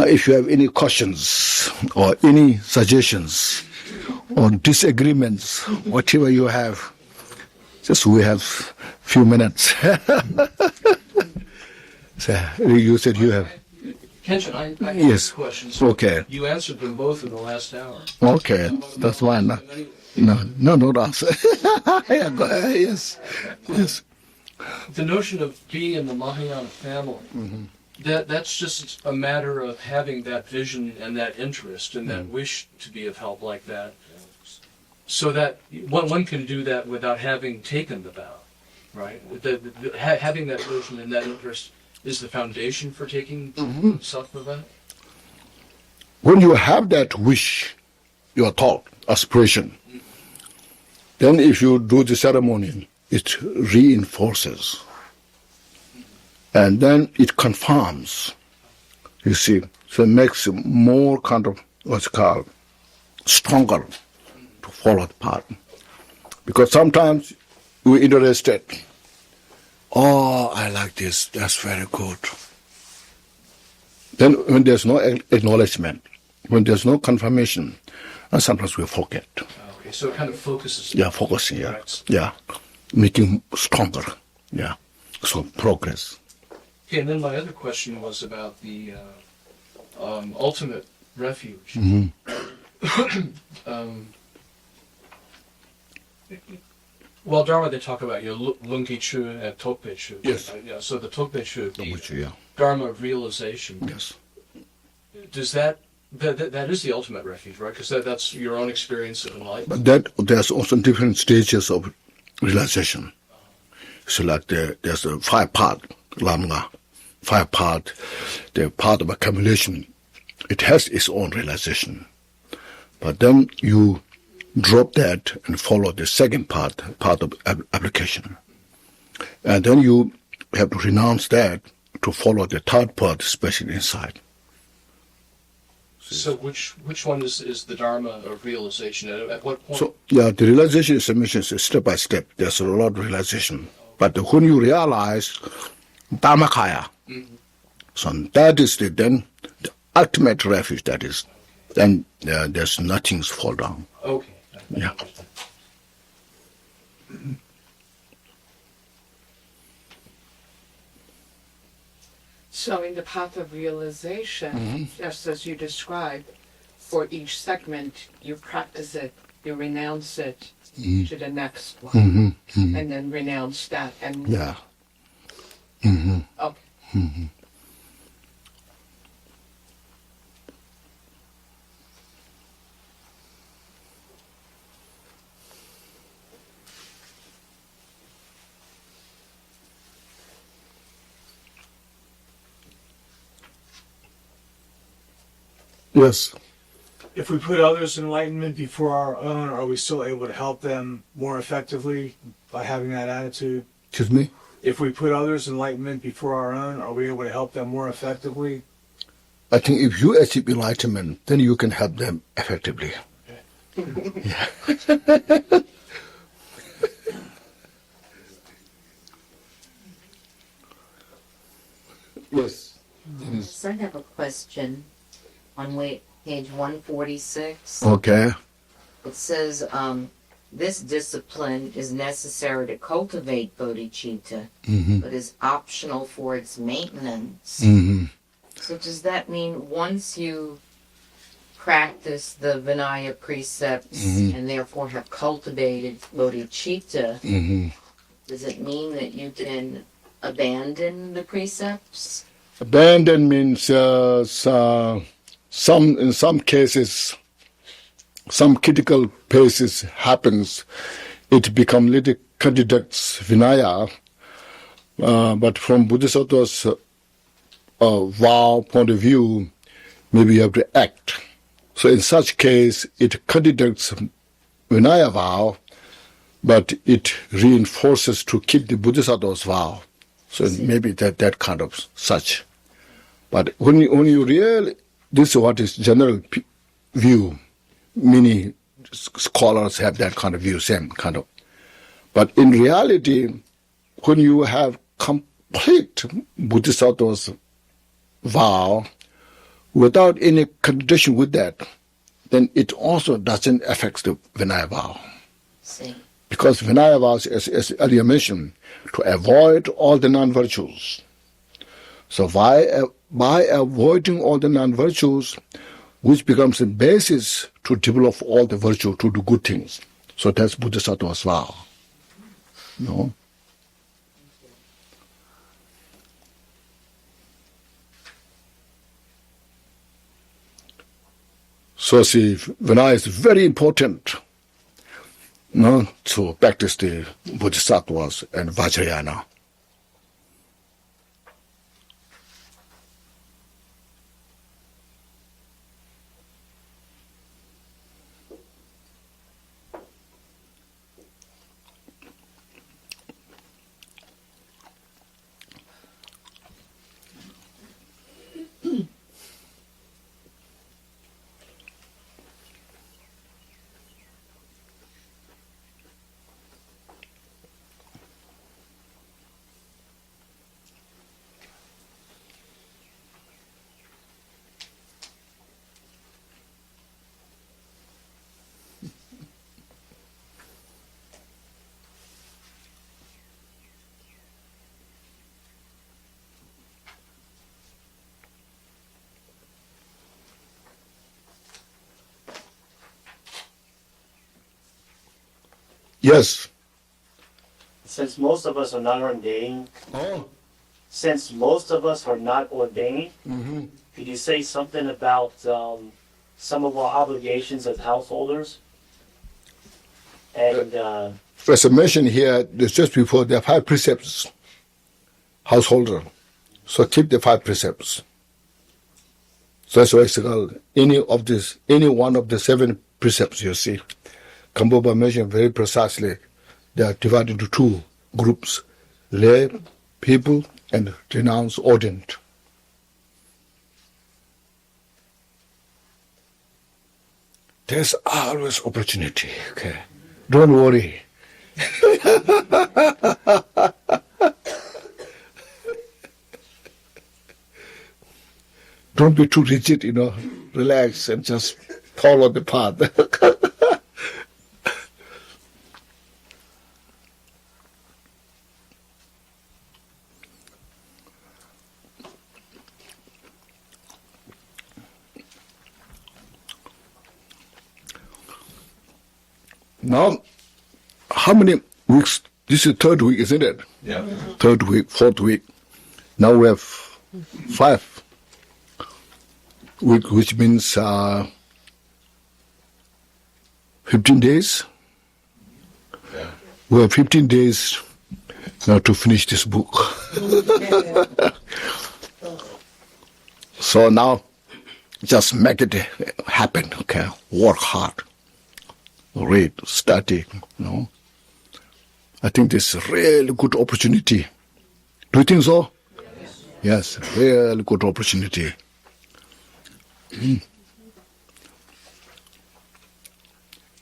If you have any questions or any suggestions or disagreements, whatever you have, just we have few minutes. So, you said you have. Khenchen, I have Yes. questions. Okay. You answered them both in the last hour. Okay, that's fine. No answer. Yeah, go ahead. Yes. The notion of being in the Mahayana family, that's just a matter of having that vision and that interest and that wish to be of help like that. So that one can do that without having taken the vow, right? Having that vision and that interest is the foundation for taking sattva vow. When you have that wish, your thought, aspiration, then if you do the ceremony, it reinforces. And then it confirms, you see. So it makes it more kind of, what's called, stronger to follow the path. Because sometimes we're interested. Oh, I like this, that's very good. Then when there's no acknowledgement, when there's no confirmation, and sometimes we forget. Okay, so it kind of focuses. Yeah, focusing, yeah. Right. Yeah, making stronger, yeah. So progress. Okay, and then my other question was about the ultimate refuge. Well, Dharma, they talk about Lungi Chu and Tokpe Chu. Yes. Yeah, so the Tokpe Chu, Yeah. Dharma of realization. Yes. Does that is the ultimate refuge, right? Because that's your own experience of enlightenment. But there's also different stages of realization. So like there's a 5-part lamga, 5-part, the part of accumulation. It has its own realization. But then you drop that and follow the second part of application. And then you have to renounce that to follow the third part, especially inside. So which one is the Dharma of realization? At what point? So, yeah, the realization is a mission, step by step. There's a lot of realization. But when you realize Dharmakaya, so that is the ultimate refuge, that is. Then there's nothing to fall down. Okay. Yeah. So in the path of realization, just as you described, for each segment, you practice it, you renounce it to the next one, and then renounce that. And Yeah. Okay. Yes. If we put others' enlightenment before our own, are we still able to help them more effectively by having that attitude? Excuse me? If we put others' enlightenment before our own, are we able to help them more effectively? I think if you achieve enlightenment, then you can help them effectively. Yeah. Yes. So I have a question on page 146. Okay. It says, this discipline is necessary to cultivate bodhicitta, but is optional for its maintenance. So does that mean once you practice the Vinaya precepts and therefore have cultivated bodhicitta, does it mean that you can abandon the precepts? Abandon means in some cases, some critical places happens, it becomes little contradicts Vinaya, but from Bodhisattva's vow point of view, maybe you have to act. So in such case, it contradicts Vinaya vow, but it reinforces to keep the Bodhisattva's vow. So maybe that kind of such. But when you really, this is what is general view. Many scholars have that kind of view, same kind of. But in reality, when you have complete Bodhisattva's vow, without any condition with that, then it also doesn't affect the Vinaya vow. See. Because Vinaya vows, as earlier mentioned, to avoid all the non-virtues. So by avoiding all the non-virtues, which becomes the basis to develop all the virtue, to do good things. So that's Bodhisattva's vow. No? So see, Vinaya is very important, no, to practice the Bodhisattvas and Vajrayana. Yes. Since most of us are not ordained, Oh. since most of us are not ordained, could you say something about some of our obligations as householders? And As I mentioned here, there's just before there are 5 precepts, householder. So keep the 5 precepts. So that's why it's called any one of the 7 precepts you see. Gampopa mentioned very precisely they are divided into 2 groups, lay people and renounced ordained. There's always opportunity, okay? Don't worry. Don't be too rigid, relax and just follow the path. Now, how many weeks? This is 3rd week, isn't it? Yeah. 3rd week, 4th week. Now we have 5 week, which means 15 days. Yeah. We have 15 days now to finish this book. So now, just make it happen, okay? Work hard. Read, study, I think this is a really good opportunity. Do you think so? Yes, really good opportunity.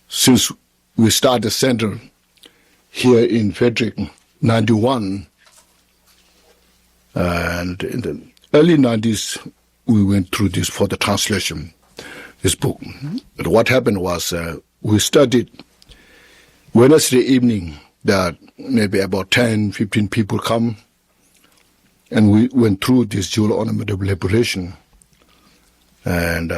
Since we started the center here in Frederick, 91, and in the early 90s, we went through this for the translation, this book. But what happened was we studied Wednesday evening that maybe about 10, 15 people come, and we went through this jewel ornament of liberation. And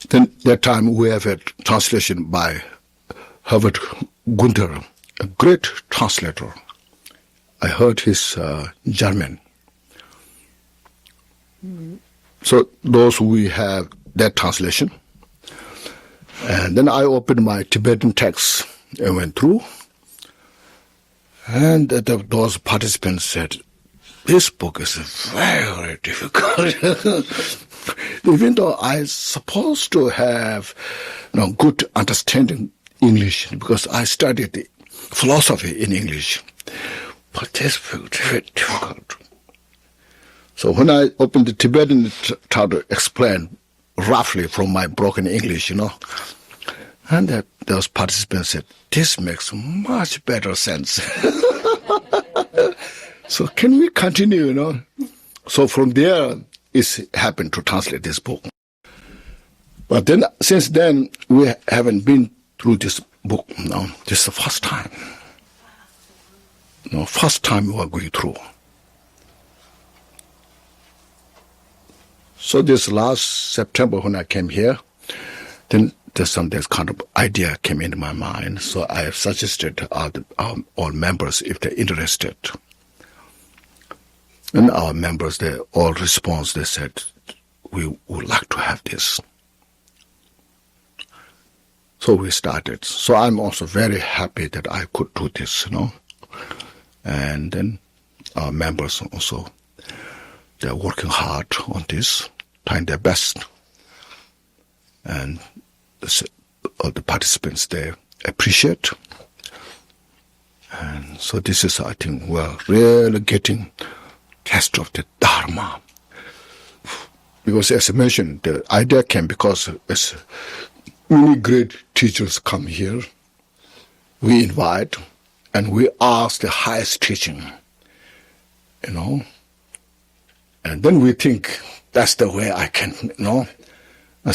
then that time we have a translation by Herbert Gunther, a great translator. I heard his German. So those we have that translation. And then I opened my Tibetan text and went through. And those participants said, this book is very difficult. Even though I'm supposed to have good understanding English, because I studied philosophy in English. But this book is very difficult. So when I opened the Tibetan, tried to explain roughly from my broken English, and those participants said, this makes much better sense. So can we continue, So from there, it's happened to translate this book. But then, since then, we haven't been through this book. No, this is the first time. No, first time we are going through. So this last September when I came here, then there's kind of idea came into my mind. So I have suggested all members if they're interested. And our members, they all respond. They said, we would like to have this. So we started. So I'm also very happy that I could do this, And then our members also, they're working hard on this, trying their best. And all the participants, they appreciate. And so this is, I think, we're really getting test of the Dharma. Because as I mentioned, the idea came because as many great teachers come here, we invite and we ask the highest teaching, And then we think that's the way I can, And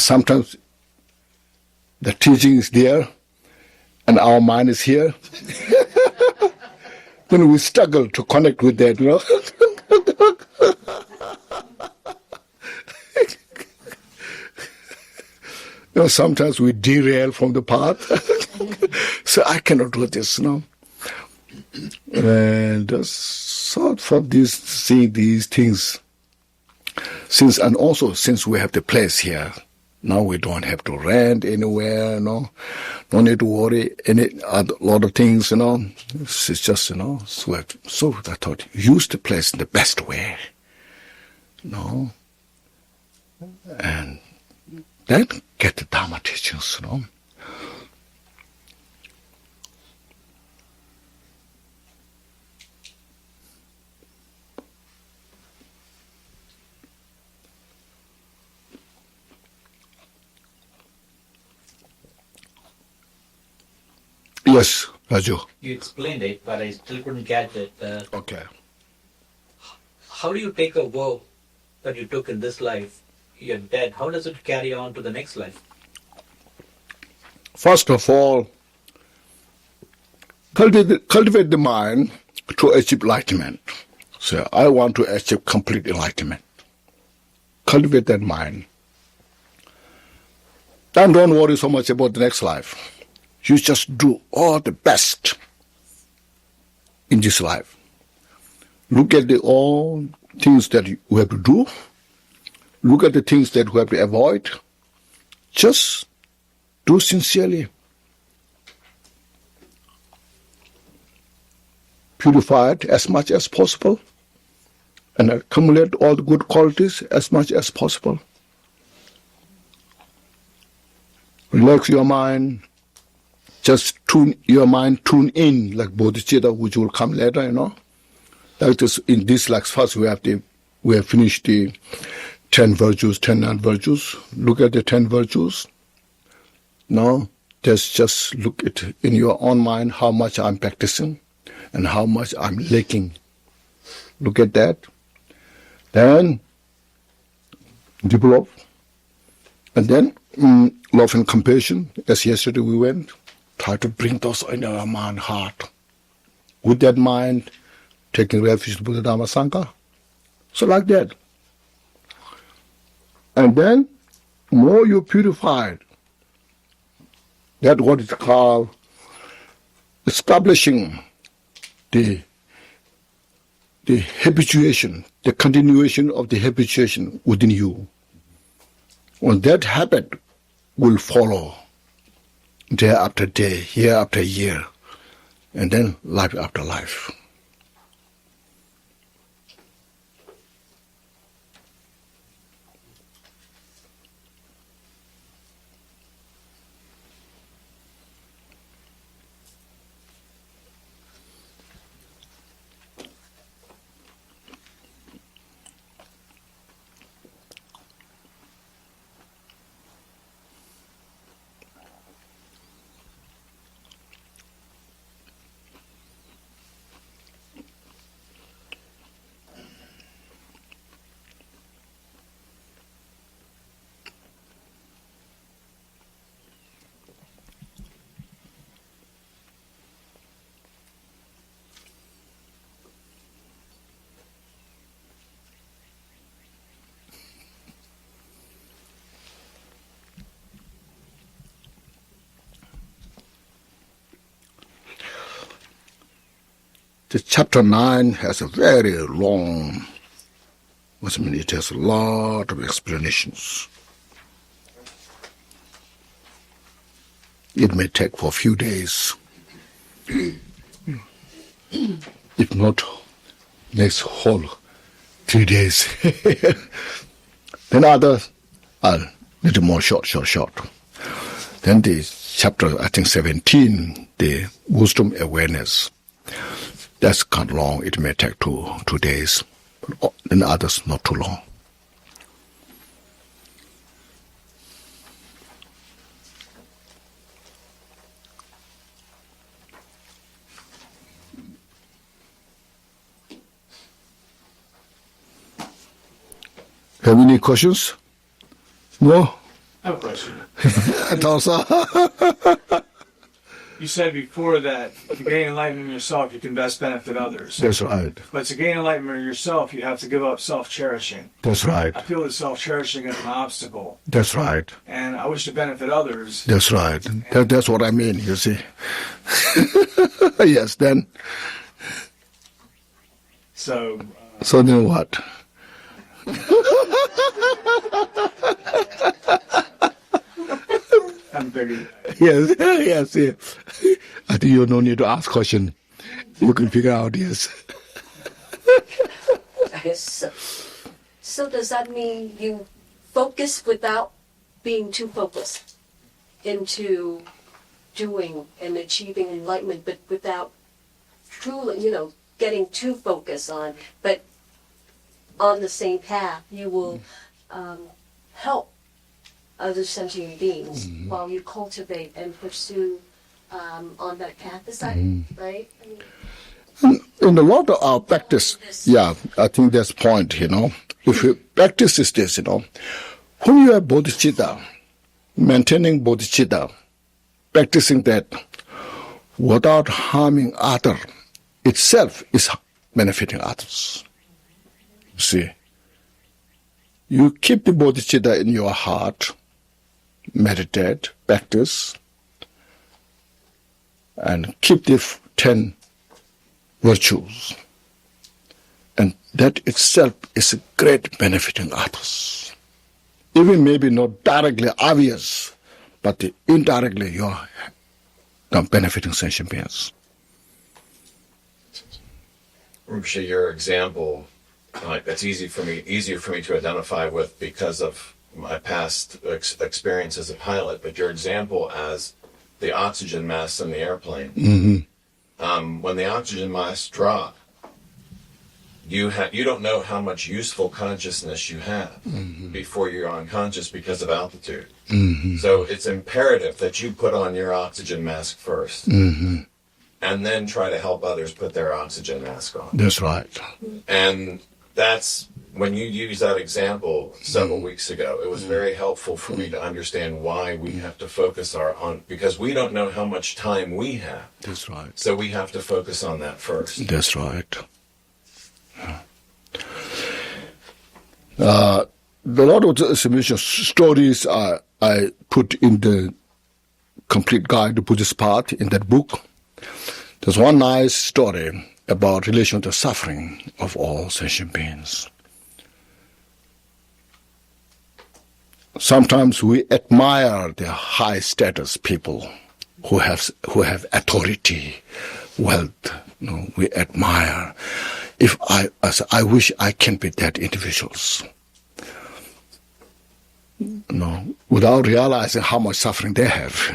sometimes the teaching is there and our mind is here. Then we struggle to connect with that, Sometimes we derail from the path. So I cannot do this, And so for seeing these things, since we have the place here, now we don't have to rent anywhere, No need to worry a lot of things, It's just, so I thought, use the place in the best way, And then get the Dharma teachings, Yes, Raju. You explained it, but I still couldn't get it. Okay. How do you take a vow that you took in this life? You're dead. How does it carry on to the next life? First of all, cultivate the mind to achieve enlightenment. So I want to achieve complete enlightenment. Cultivate that mind. And don't worry so much about the next life. You just do all the best in this life. Look at all things that you have to do. Look at the things that we have to avoid. Just do sincerely. Purify it as much as possible and accumulate all the good qualities as much as possible. Relax your mind. Just tune in like bodhicitta, which will come later, Like this, in this, like first we have finished the 10 virtues, 10 non-virtues. Look at the 10 virtues. Now, just look at in your own mind how much I'm practicing and how much I'm lacking. Look at that. Then, develop. And then, love and compassion, as yesterday we went. Try to bring those in our mind, heart. With that mind, taking refuge in Buddha, Dhamma, Sangha. So like that. And then, more you purified, that's what it's called establishing the habituation, the continuation of the habituation within you. When that habit will follow day after day, year after year, and then life after life. The chapter 9 has a very long, it has a lot of explanations. It may take for a few days. If not, next whole 3 days. Then others are a little more short. Then the chapter, I think 17, the wisdom awareness. That's kind of long. It may take 2 days. Then others not too long. Have any questions? No? I have a question. I thought so. You said before that to gain enlightenment yourself, you can best benefit others. That's right. But to gain enlightenment yourself, you have to give up self-cherishing. That's right. I feel that self-cherishing is an obstacle. That's right. And I wish to benefit others. That's right. That's what I mean, you see. Yes, then. So then what? I'm bigger. Yes. I think you no need to ask question. You can figure out, yes. So does that mean you focus without being too focused into doing and achieving enlightenment, but without truly, getting too focused on, but on the same path, you will help other sentient beings while you cultivate and pursue on that path. Is that right? In a lot of our practice, I think that's the point, If you practice is this, when you have bodhicitta, maintaining bodhicitta, practicing that without harming other, itself is benefiting others. See, you keep the bodhicitta in your heart, meditate, practice, and keep the 10 virtues. And that itself is a great benefiting others. Even maybe not directly obvious, but indirectly you are benefiting sentient beings. Rinpoche, your example, that's easier for me to identify with because of my past experience as a pilot. But your example as the oxygen mask in the airplane, when the oxygen masks drop, you don't know how much useful consciousness you have before you're unconscious because of altitude. So it's imperative that you put on your oxygen mask first. And then try to help others put their oxygen mask on. That's right. And that's, when you used that example several weeks ago, it was very helpful for me to understand why we have to focus because we don't know how much time we have. That's right. So we have to focus on that first. That's right. A lot of the submission stories I put in the complete guide to Buddhist path in that book. There's one nice story about relation to suffering of all sentient beings. Sometimes we admire the high status people who have authority, wealth. We admire. I wish I can be that individuals. Without realizing how much suffering they have.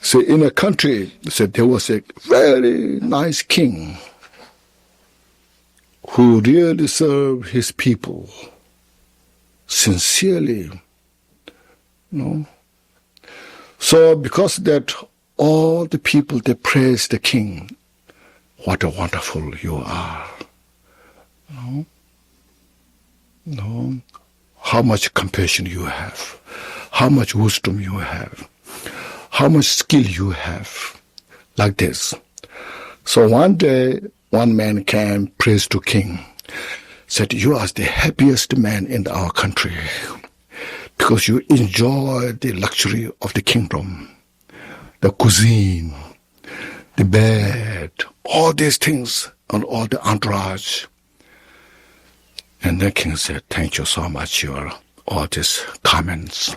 So in a country, there was a very nice king who really served his people sincerely. So because that, all the people, they praise the king. What a wonderful you are. How much compassion you have. How much wisdom you have. How much skill you have. Like this. So one day, one man came, praised to king. Said, you are the happiest man in our country because you enjoy the luxury of the kingdom, the cuisine, the bed, all these things and all the entourage. And the king said, thank you so much for all these comments.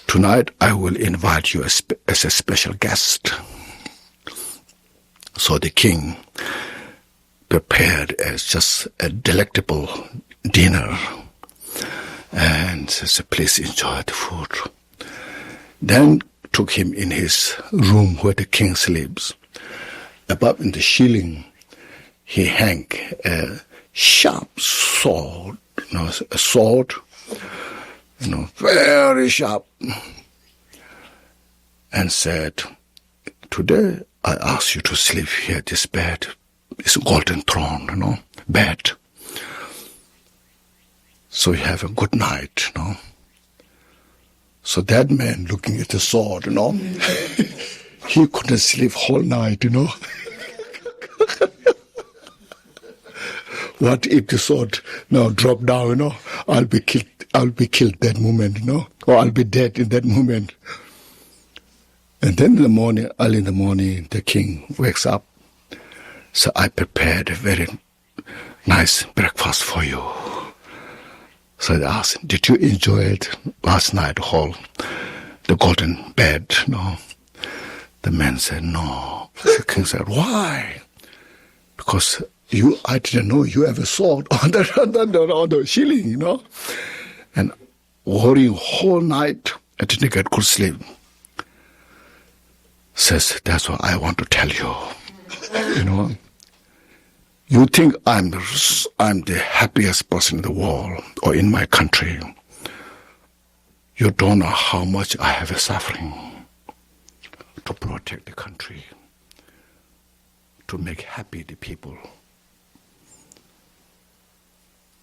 Tonight I will invite you as a special guest. So the king prepared as just a delectable dinner and says, please enjoy the food. Then took him in his room where the king sleeps. Above in the ceiling, he hung a sharp sword, a sword, very sharp, and said, today I ask you to sleep here, this bed, this golden throne, bed. So you have a good night, So that man looking at the sword, he couldn't sleep whole night, What if the sword now drop down, I'll be killed that moment, or I'll be dead in that moment. And then in the morning, early in the morning, the king wakes up. So I prepared a very nice breakfast for you. So I asked, did you enjoy it last night, the golden bed? No. The man said, no. The king said, why? Because I didn't know you have a sword on the ceiling, And worrying whole night, I didn't get good sleep. Says, that's what I want to tell you. You think I'm the happiest person in the world or in my country. You don't know how much I have a suffering to protect the country, to make happy the people.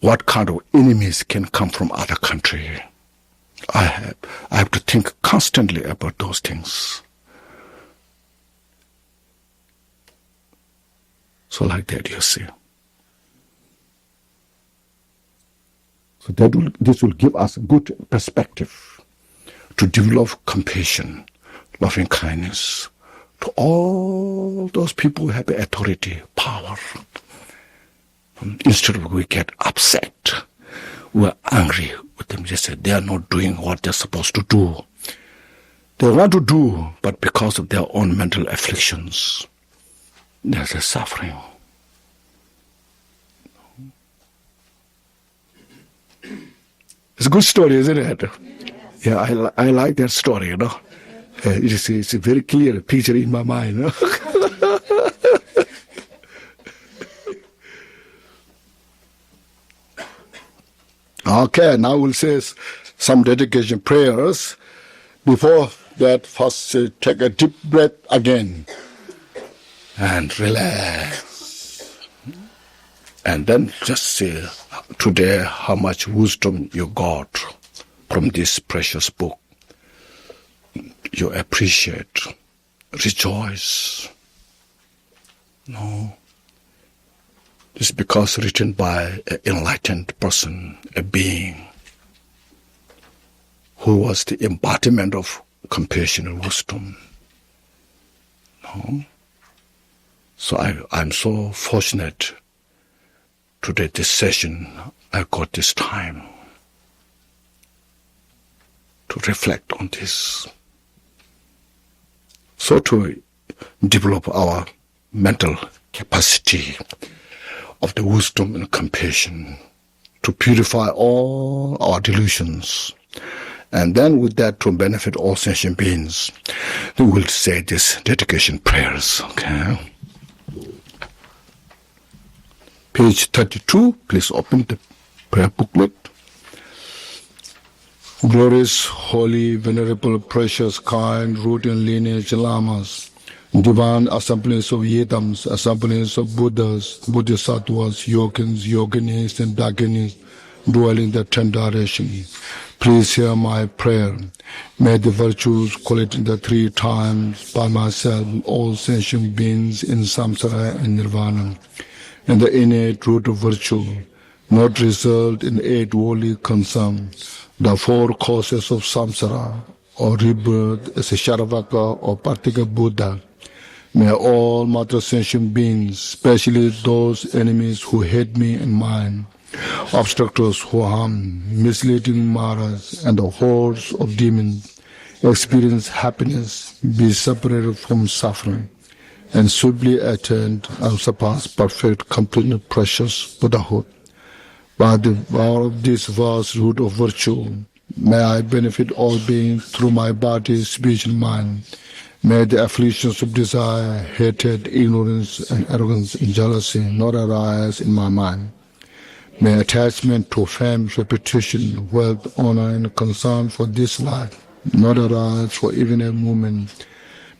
What kind of enemies can come from other country? I have to think constantly about those things. So like that, you see. So this will give us a good perspective to develop compassion, loving kindness to all those people who have authority, power. Instead of we get upset, we're angry with them. They say they are not doing what they're supposed to do. They want to do, but because of their own mental afflictions, there's a suffering. It's a good story, isn't it? Yeah, I like that story, It's a very clear picture in my mind, Okay, now we'll say some dedication prayers. Before that, first take a deep breath again. And relax. And then just say today how much wisdom you got from this precious book. You appreciate, rejoice. It's because written by an enlightened person, a being who was the embodiment of compassion and wisdom. So I'm so fortunate today, this session, I got this time to reflect on this. So to develop our mental capacity of the wisdom and compassion, to purify all our delusions, and then with that to benefit all sentient beings, we will say this dedication prayers, okay? Page 32, please open the prayer booklet. Glorious, holy, venerable, precious, kind, root and lineage lamas, divine assemblies of yidams, assemblies of Buddhas, Bodhisattvas, yogins, yoginis, and dakinis, dwelling in the 10 directions. Please hear my prayer. May the virtues collected in the 3 times by myself, all sentient beings in samsara and nirvana, and the innate root of virtue, not result in 8 worldly concerns, the 4 causes of samsara, or rebirth as a Sharavaka or Partika Buddha, May all Mother sentient beings, especially those enemies who hate me and mine, obstructors who harm, misleading Maras, and the hordes of demons, experience happiness, be separated from suffering, and swiftly attain and surpass perfect, complete, precious Buddhahood. By the power of this vast root of virtue, may I benefit all beings through my body, speech, and mind. May the afflictions of desire, hatred, ignorance, and arrogance and jealousy not arise in my mind. May attachment to fame, reputation, wealth, honor, and concern for this life not arise for even a moment.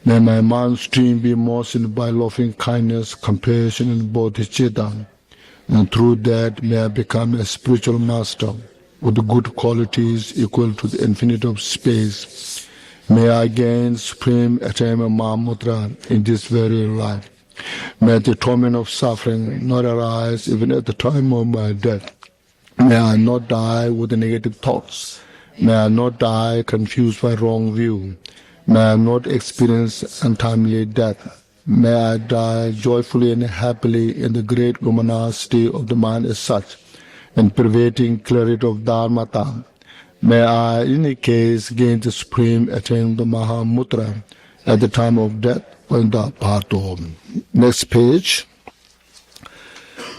May my mind stream be moistened by loving kindness, compassion, and bodhicitta, and through that may I become a spiritual master with good qualities equal to the infinite of space. May I gain supreme attainment Mahamudra in this very life. May the torment of suffering not arise even at the time of my death. May I not die with negative thoughts. May I not die confused by wrong view. May I not experience untimely death. May I die joyfully and happily in the great luminosity of the mind as such, and pervading clarity of Dharmata. May I, in any case, gain the supreme attainment of Mahamudra at the time of death or in the Bharto. Next page.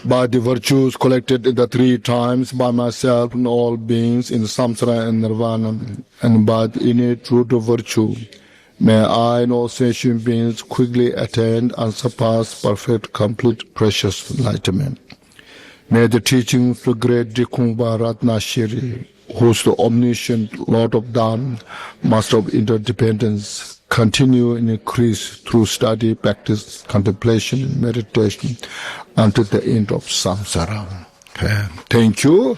By the virtues collected in the 3 times by myself and all beings in samsara and nirvana, and by the innate root of virtue, may I and all sentient beings quickly attain and surpass perfect, complete, precious enlightenment. May the teachings of the great Drikung Kagyu, who is the omniscient Lord of Dharma, Master of interdependence, continue and increase through study, practice, contemplation, and meditation until the end of samsara. Okay. Thank you.